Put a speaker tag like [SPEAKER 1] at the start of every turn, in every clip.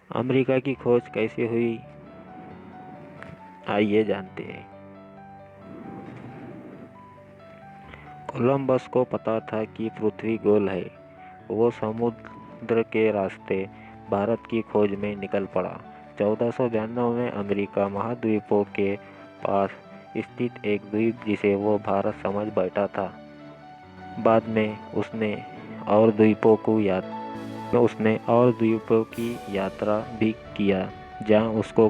[SPEAKER 1] America की खोज कैसे हुई, आइए जानते हैं। कोलंबस को पता था कि पृथ्वी गोल है। वो समुद्र के रास्ते भारत की खोज में निकल पड़ा। 1492 में अमेरिका महाद्वीपों के पास स्थित एक द्वीप जिसे वो भारत समझ बैठा था। बाद में उसने और द्वीपों की यात्रा भी किया, जहाँ उसको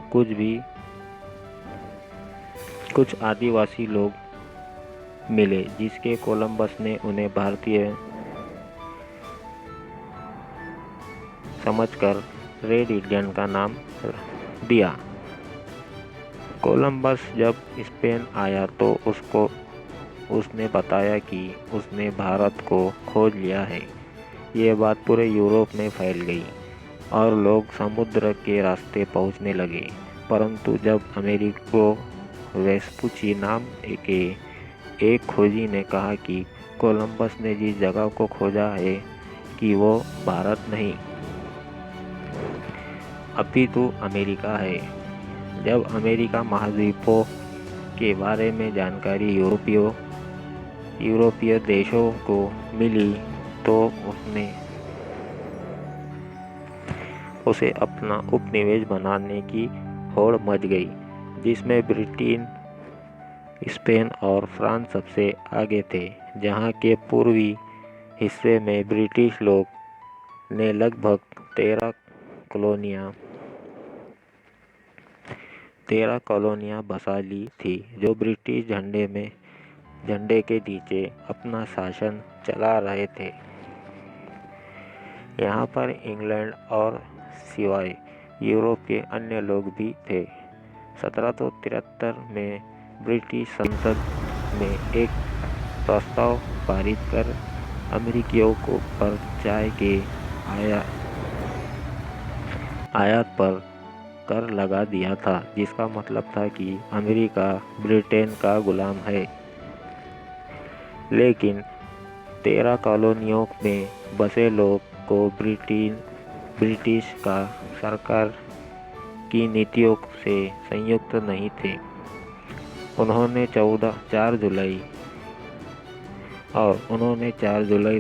[SPEAKER 1] कुछ आदिवासी लोग मिले, जिसके कोलंबस ने उन्हें भारतीय समझकर रेड इंडियन का नाम दिया। कोलंबस जब स्पेन आया तो उसने बताया कि उसने भारत को खोज लिया है। ये बात पूरे यूरोप में फैल गई और लोग समुद्र के रास्ते पहुंचने लगे। परंतु जब अमेरिको वेस्पुची नाम के एक खोजी ने कहा कि कोलंबस ने जिस जगह को खोजा है कि वो भारत नहीं अपितु अमेरिका है। जब अमेरिका महाद्वीपों के बारे में जानकारी यूरोपीय देशों को मिली तो उसे अपना उपनिवेश बनाने की होड़ मच गई, जिसमें ब्रिटेन, स्पेन और फ्रांस सबसे आगे थे। जहाँ के पूर्वी हिस्से में ब्रिटिश लोग ने लगभग 13 कॉलोनियाँ बसा ली थी, जो ब्रिटिश झंडे के नीचे अपना शासन चला रहे थे। यहाँ पर इंग्लैंड और सिवाय यूरोप के अन्य लोग भी थे। 1773 में ब्रिटिश संसद में एक प्रस्ताव पारित कर अमेरिकियों पर चाय के आयात पर कर लगा दिया था, जिसका मतलब था कि अमेरिका ब्रिटेन का गुलाम है। लेकिन 13 कॉलोनियों में बसे लोग को ब्रिटिश का सरकार की नीतियों से संयुक्त नहीं थे। उन्होंने 4 जुलाई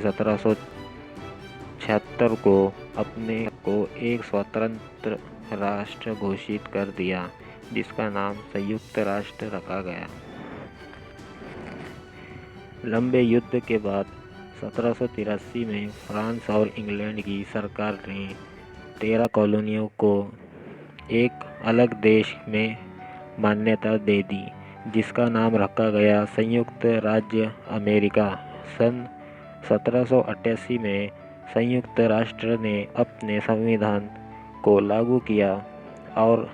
[SPEAKER 1] 1776 को अपने को एक स्वतंत्र राष्ट्र घोषित कर दिया, जिसका नाम संयुक्त राष्ट्र रखा गया। लंबे युद्ध के बाद 1783 में फ्रांस और इंग्लैंड की सरकार ने 13 कॉलोनियों को एक अलग देश में मान्यता दे दी, जिसका नाम रखा गया संयुक्त राज्य अमेरिका। सन 1788 में संयुक्त राष्ट्र ने अपने संविधान को लागू किया और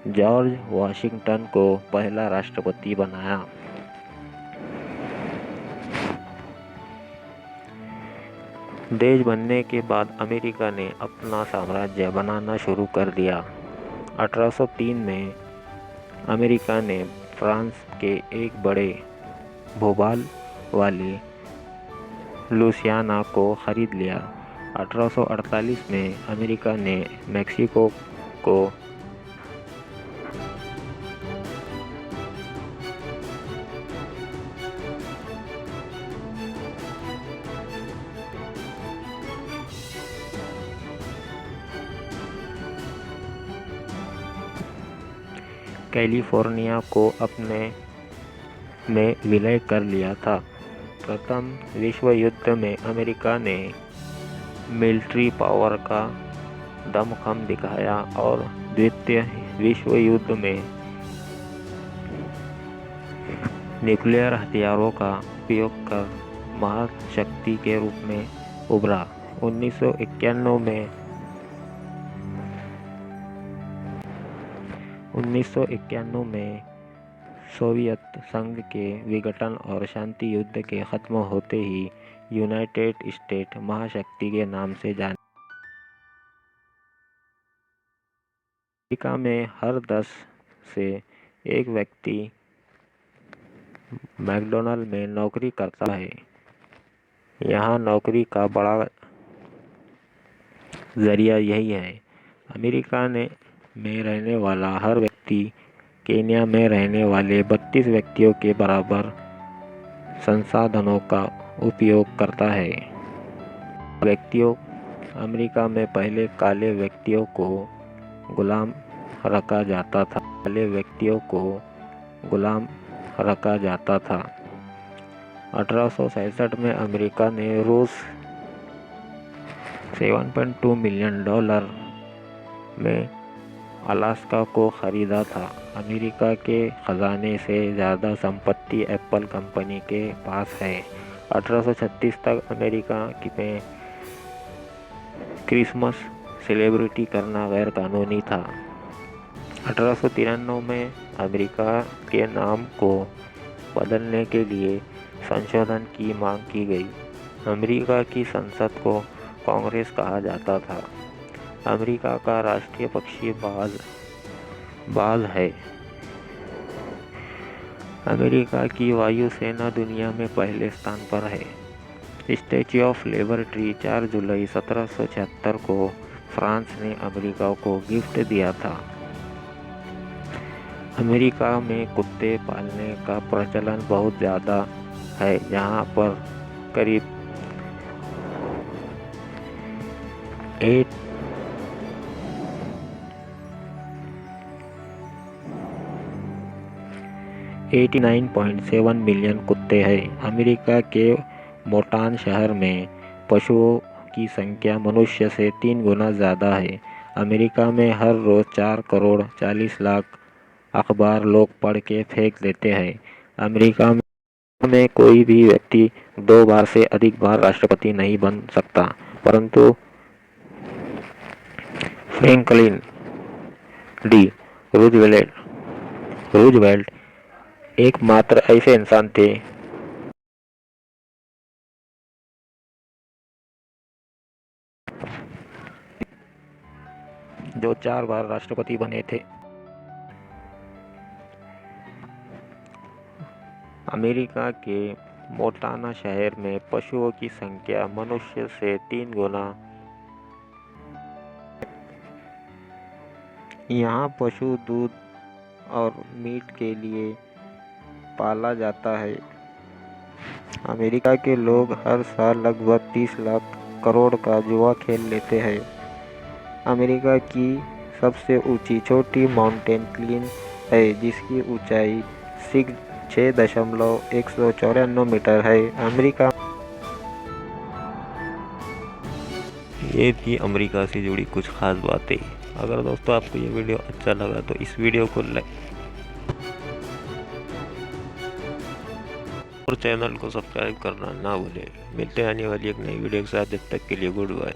[SPEAKER 1] जॉर्ज वाशिंगटन को पहला राष्ट्रपति बनाया। देश बनने के बाद अमेरिका ने अपना साम्राज्य बनाना शुरू कर दिया। 1803 में अमेरिका ने फ्रांस के एक बड़े भूभाग वाले लुइसियाना को खरीद लिया। 1848 में अमेरिका ने मेक्सिको को कैलिफोर्निया को अपने में विलय कर लिया था। प्रथम विश्व युद्ध में अमेरिका ने मिलिट्री पावर का दमखम दिखाया और द्वितीय विश्व युद्ध में न्यूक्लियर हथियारों का उपयोग कर महाशक्ति के रूप में उभरा। 1991 में सोवियत संघ के विघटन और शांति युद्ध के खत्म होते ही यूनाइटेड स्टेट महाशक्ति के नाम से जाने। अमेरिका में हर 10 से एक व्यक्ति मैकडॉनल्ड में नौकरी करता है। यहाँ नौकरी का बड़ा ज़रिया यही है। अमेरिका में रहने वाला हर व्यक्ति केन्या में रहने वाले 32 व्यक्तियों के बराबर संसाधनों का उपयोग करता है। व्यक्तियों अमेरिका में पहले काले व्यक्तियों को गुलाम रखा जाता था। 1867 में अमेरिका ने रूस $7.2 मिलियन में अलास्का को खरीदा था। अमेरिका के खजाने से ज़्यादा संपत्ति एप्पल कंपनी के पास है। 1836 तक अमेरिका में क्रिसमस सेलिब्रेट करना गैर कानूनी था। 1893 में अमेरिका के नाम को बदलने के लिए संशोधन की मांग की गई। अमेरिका की संसद को कांग्रेस कहा जाता था। अमेरिका का राष्ट्रीय पक्षी बाज है। अमेरिका की वायुसेना दुनिया में पहले स्थान पर है। स्टैच्यू ऑफ लिबर्टी 4 जुलाई 1776 को फ्रांस ने अमेरिका को गिफ्ट दिया था। अमेरिका में कुत्ते पालने का प्रचलन बहुत ज़्यादा है, जहाँ पर करीब 89.7 मिलियन कुत्ते हैं। अमेरिका के मोंटाना शहर में पशुओं की संख्या मनुष्य से 3 गुना ज़्यादा है। अमेरिका में हर रोज़ 4 करोड़ 40 लाख अखबार लोग पढ़ के फेंक देते हैं। अमेरिका में कोई भी व्यक्ति 2 बार से अधिक बार राष्ट्रपति नहीं बन सकता, परंतु फ्रैंकलिन डी रूजवेल्ट एकमात्र ऐसे इंसान थे जो 4 बार राष्ट्रपति बने थे। अमेरिका के मोंटाना शहर में पशुओं की संख्या मनुष्य से 3 गुना। यहाँ पशु दूध और मीट के लिए पाला जाता है। अमेरिका के लोग हर साल लगभग 30 लाख करोड़ का जुआ खेल लेते हैं। अमेरिका की सबसे ऊंची चोटी माउंटेन क्लीन है, जिसकी ऊंचाई 6.194 मीटर है। अमेरिका ये थी अमेरिका से जुड़ी कुछ खास बातें। अगर दोस्तों आपको ये वीडियो अच्छा लगा तो इस वीडियो को लाइक और चैनल को सब्सक्राइब करना ना भूलें। मिलते हैं आने वाली एक नई वीडियो के साथ। जब तक के लिए गुड बाय।